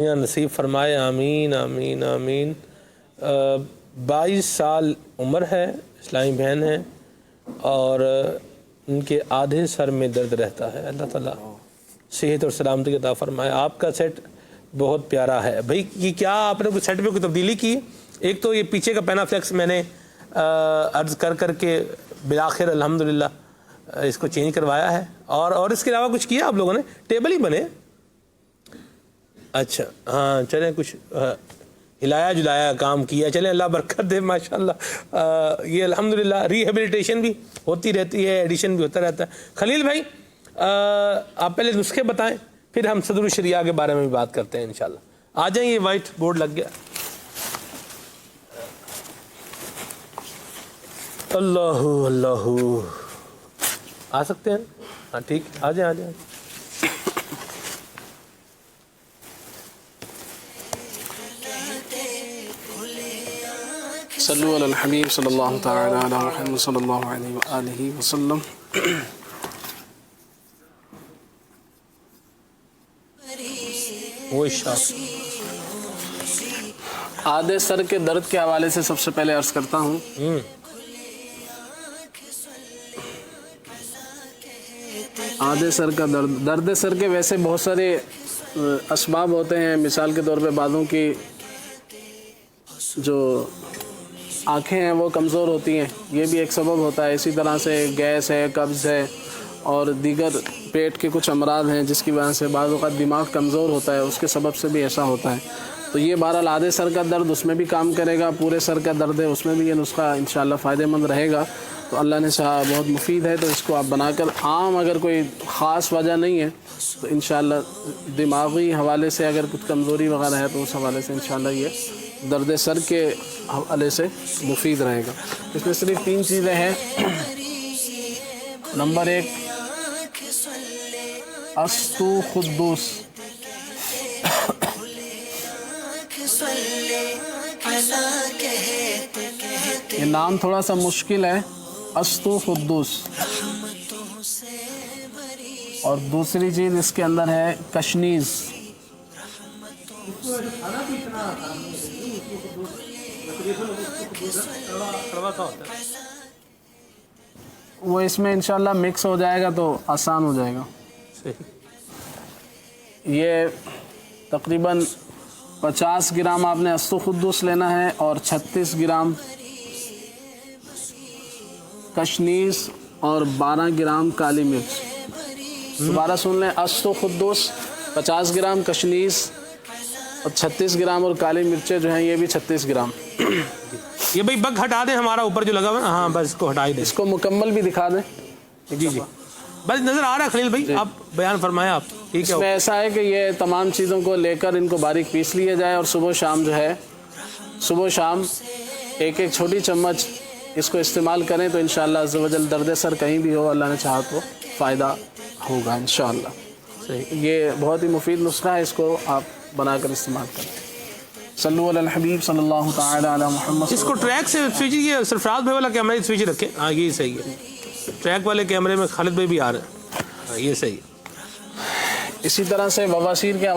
نصیب فرمائے، آمین آمین آمین۔ 22 سال عمر ہے، اسلامی بہن ہے اور ان کے آدھے سر میں درد رہتا ہے۔ اللہ تعالیٰ صحت اور سلامتی عطا فرمائے۔ آپ کا سیٹ بہت پیارا ہے بھائی۔ یہ کیا آپ نے کوئی سیٹ میں کوئی تبدیلی کی؟ ایک تو یہ پیچھے کا پینا فلیکس میں نے عرض کر کے بالآخر الحمدللہ اس کو چینج کروایا ہے، اور اس کے علاوہ کچھ کیا آپ لوگوں نے؟ ٹیبل ہی بنے؟ اچھا ہاں، چلیں کچھ ہلایا جلایا کام کیا، چلیں اللہ برکت دے ماشاءاللہ۔ یہ الحمدللہ ریہیبلیٹیشن بھی ہوتی رہتی ہے، ایڈیشن بھی ہوتا رہتا ہے۔ خلیل بھائی آپ پہلے نسخے بتائیں، پھر ہم صدر الشریعہ کے بارے میں بھی بات کرتے ہیں انشاءاللہ۔ آ جائیں، یہ وائٹ بورڈ لگ گیا۔ اللہ اللہ، آ سکتے ہیں؟ ہاں ٹھیک، آ جائیں آ جائیں۔ صلو علی الحبیب صلی اللہ تعالی علی محمد صلی اللہ علیہ وآلہ وسلم۔ وہ شاخ آدھے سر کے درد کے حوالے سے سب سے پہلے عرض کرتا ہوں۔ آدھے سر کا درد سر کے ویسے بہت سارے اسباب ہوتے ہیں۔ مثال کے طور پہ بعضوں کی جو آنکھیں ہیں وہ کمزور ہوتی ہیں، یہ بھی ایک سبب ہوتا ہے۔ اسی طرح سے گیس ہے، قبض ہے اور دیگر پیٹ کے کچھ امراض ہیں جس کی وجہ سے بعض اوقات دماغ کمزور ہوتا ہے، اس کے سبب سے بھی ایسا ہوتا ہے۔ تو یہ بہرحال آدھے سر کا درد اس میں بھی کام کرے گا، پورے سر کا درد ہے اس میں بھی یہ نسخہ انشاءاللہ فائدہ مند رہے گا۔ تو اللہ نے چاہا بہت مفید ہے، تو اس کو آپ بنا کر عام اگر کوئی خاص وجہ نہیں ہے تو انشاءاللہ دماغی حوالے سے اگر کچھ کمزوری وغیرہ ہے تو اس حوالے سے انشاءاللہ یہ درد سر کے حوالے سے مفید رہے گا۔ اس میں صرف 3 چیزیں ہیں۔ نمبر 1 استو خدوس، یہ نام تھوڑا سا مشکل ہے، استو خدوس۔ اور دوسری چیز اس کے اندر ہے کشنیز۔ وہ اس میں انشاءاللہ مکس ہو جائے گا تو آسان ہو جائے گا۔ یہ تقریباً 50 گرام آپ نے استو خدوس لینا ہے اور 36 گرام کشنیز اور 12 گرام کالی مرچ۔ دوبارہ سن لیں، استو خدوس 50 گرام کشنیز اور 36 گرام اور کالی مرچیں جو ہیں یہ بھی 36 گرام۔ یہ بھائی بگ ہٹا دیں ہمارا اوپر جو لگا ہوا ہے، ہاں بس اس کو ہٹا ہی دیں، اس کو مکمل بھی دکھا دیں۔ جی جی بس نظر آ رہا ہے خلیل بھائی، آپ بیان فرمائیں آپ۔ ٹھیک اس میں ایسا ہے کہ یہ تمام چیزوں کو لے کر ان کو باریک پیس لیا جائے اور صبح شام جو ہے، صبح شام ایک چھوٹی چمچ اس کو استعمال کریں تو انشاءاللہ عز و جل درد سر کہیں بھی ہو اللہ نے چاہا تو فائدہ ہوگا انشاءاللہ۔ یہ بہت ہی مفید نسخہ ہے، اس کو آپ بنا کر استعمال کریں۔ صلو علی الحبیب صلی اللہ تعالی علی محمد۔ اس کو ٹریک سے سوئچ، یہ سرفراز بھائی والا کیمرہ سوئچ رکھیں، ہاں یہ صحیح ہے۔ ٹریک والے کیمرے میں خالد بھائی بھی آ رہے ہیں، ہاں یہ صحیح ہے۔ اسی طرح سے بواسیر کے